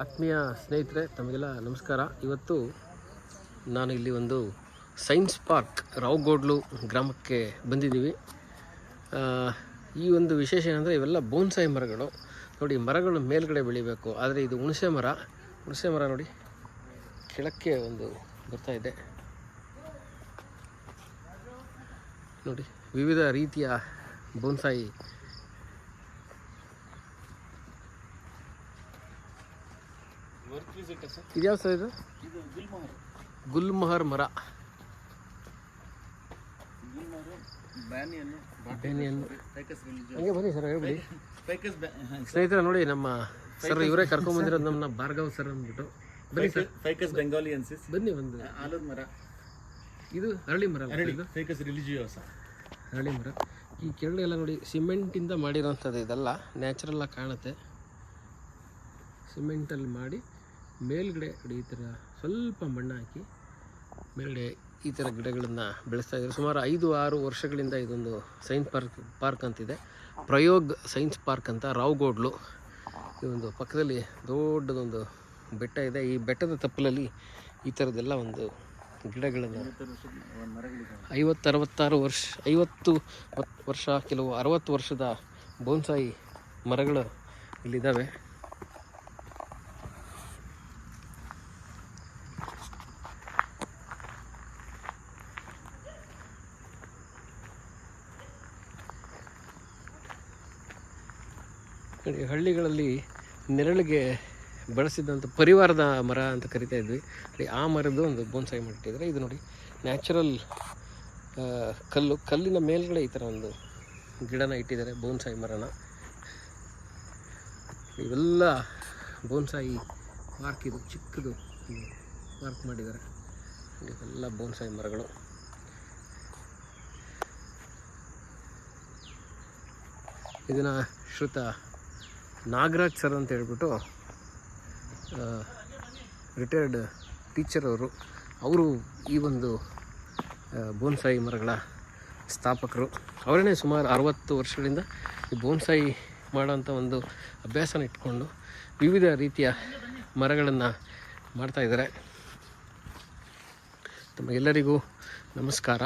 ಆತ್ಮೀಯ ಸ್ನೇಹಿತರೆ, ತಮಗೆಲ್ಲ ನಮಸ್ಕಾರ. ಇವತ್ತು ನಾನು ಇಲ್ಲಿ ಒಂದು ಸೈನ್ಸ್ ಪಾರ್ಕ್ ರಾವ್ಗೋಡ್ಲು ಗ್ರಾಮಕ್ಕೆ ಬಂದಿದ್ದೀವಿ. ಈ ಒಂದು ವಿಶೇಷ ಏನಂದರೆ ಇವೆಲ್ಲ ಬೋನ್ಸಾಯಿ ಮರಗಳು. ನೋಡಿ, ಮರಗಳು ಮೇಲ್ಗಡೆ ಬೆಳಿಬೇಕು, ಆದರೆ ಇದು ಹುಣಸೆ ಮರ ನೋಡಿ ಕೆಳಕ್ಕೆ ಒಂದು ಬರ್ತಾ ಇದೆ. ನೋಡಿ, ವಿವಿಧ ರೀತಿಯ ಬೋನ್ಸಾಯಿ ಇದ್ಯಾವ ಸರ್? ಇದು ಗುಲ್ಮಹರ್ ಮರ. ಹಂಗೆ ಬನ್ನಿ ಸರ್, ಹೇಳ್ಬಿಡಿ ಸ್ನೇಹಿತರೆ. ನೋಡಿ, ನಮ್ಮ ಸರ್ ಇವರೇ ಕರ್ಕೊಂಡ್ಬಂದಿರೋದು ನಮ್ಮನ್ನ, ಭಾರ್ಗವ್ ಸರ್ ಅಂದ್ಬಿಟ್ಟು. ಬನ್ನಿ ಸರ್, ಫೈಕಸ್ ಬೆಂಗಾಲಿಯನ್ಸಿಸ್. ಬನ್ನಿ. ಒಂದು ಆಲದ ಮರ, ಇದು ಅರಳಿ ಮರ, ಫೈಕಸ್ ರಿಲಿಜಿಯೋಸ ಅರಳಿ ಮರ. ಈ ಕೆಳಗಡೆ ಎಲ್ಲ ನೋಡಿ ಸಿಮೆಂಟಿಂದ ಮಾಡಿರೋಂಥದ್ದು. ಇದೆಲ್ಲ ನ್ಯಾಚುರಲ್ಲಾಗಿ ಕಾಣುತ್ತೆ. ಸಿಮೆಂಟಲ್ಲಿ ಮಾಡಿ ಮೇಲ್ಗಡೆ ಈ ಥರ ಸ್ವಲ್ಪ ಮಣ್ಣು ಹಾಕಿ ಮೇಲ್ಗಡೆ ಈ ಥರ ಗಿಡಗಳನ್ನು ಬೆಳೆಸ್ತಾ ಇದ್ದಾರೆ. ಸುಮಾರು 5-6 ವರ್ಷಗಳಿಂದ ಇದೊಂದು ಸೈನ್ಸ್ ಪಾರ್ಕ್ ಅಂತಿದೆ. ಪ್ರಯೋಗ್ ಸೈನ್ಸ್ ಪಾರ್ಕ್ ಅಂತ ರಾವ್ಗೋಡ್ಲು. ಇದೊಂದು ಪಕ್ಕದಲ್ಲಿ ದೊಡ್ಡದೊಂದು ಬೆಟ್ಟ ಇದೆ. ಈ ಬೆಟ್ಟದ ತಪ್ಪಲಲ್ಲಿ ಈ ಥರದ್ದೆಲ್ಲ ಒಂದು ಗಿಡಗಳನ್ನು 50-60 ವರ್ಷ, ಕೆಲವು 60 ವರ್ಷದ ಬೋನ್ಸಾಯಿ ಮರಗಳು ಇಲ್ಲಿದ್ದಾವೆ. ಹಳ್ಳಿಗಳಲ್ಲಿ ನೆರಳಿಗೆ ಬಳಸಿದಂಥ ಪರಿವಾರದ ಮರ ಅಂತ ಕರಿತಾ ಇದ್ವಿ. ಆ ಮರದ್ದು ಒಂದು ಬೋನ್ಸಾಯಿ ಮಾಡಿಟ್ಟಿದ್ದಾರೆ. ಇದು ನೋಡಿ, ನ್ಯಾಚುರಲ್ ಕಲ್ಲಿನ ಮೇಲ್ಗಡೆ ಈ ಥರ ಒಂದು ಗಿಡನ ಇಟ್ಟಿದ್ದಾರೆ, ಬೋನ್ಸಾಯಿ ಮರನ. ಇವೆಲ್ಲ ಬೋನ್ಸಾಯಿ ಪಾರ್ಕ್. ಇದು ಚಿಕ್ಕದು ಪಾರ್ಕ್ ಮಾಡಿದ್ದಾರೆ. ಇವೆಲ್ಲ ಬೋನ್ಸಾಯಿ ಮರಗಳು. ಇದನ್ನು ಶ್ರುತ ನಾಗರಾಜ್ ಸರ್ ಅಂತ ಹೇಳ್ಬಿಟ್ಟು ರಿಟೈರ್ಡ್ ಟೀಚರ್ ಅವರು ಈ ಒಂದು ಬೋನ್ಸಾಯಿ ಮರಗಳ ಸ್ಥಾಪಕರು. ಅವರೇ ಸುಮಾರು 60 ವರ್ಷಗಳಿಂದ ಈ ಬೋನ್ಸಾಯಿ ಮಾಡೋಂಥ ಒಂದು ಅಭ್ಯಾಸನ ಇಟ್ಕೊಂಡು ವಿವಿಧ ರೀತಿಯ ಮರಗಳನ್ನು ಮಾಡ್ತಾಯಿದ್ದಾರೆ. ತಮಗೆಲ್ಲರಿಗೂ ನಮಸ್ಕಾರ.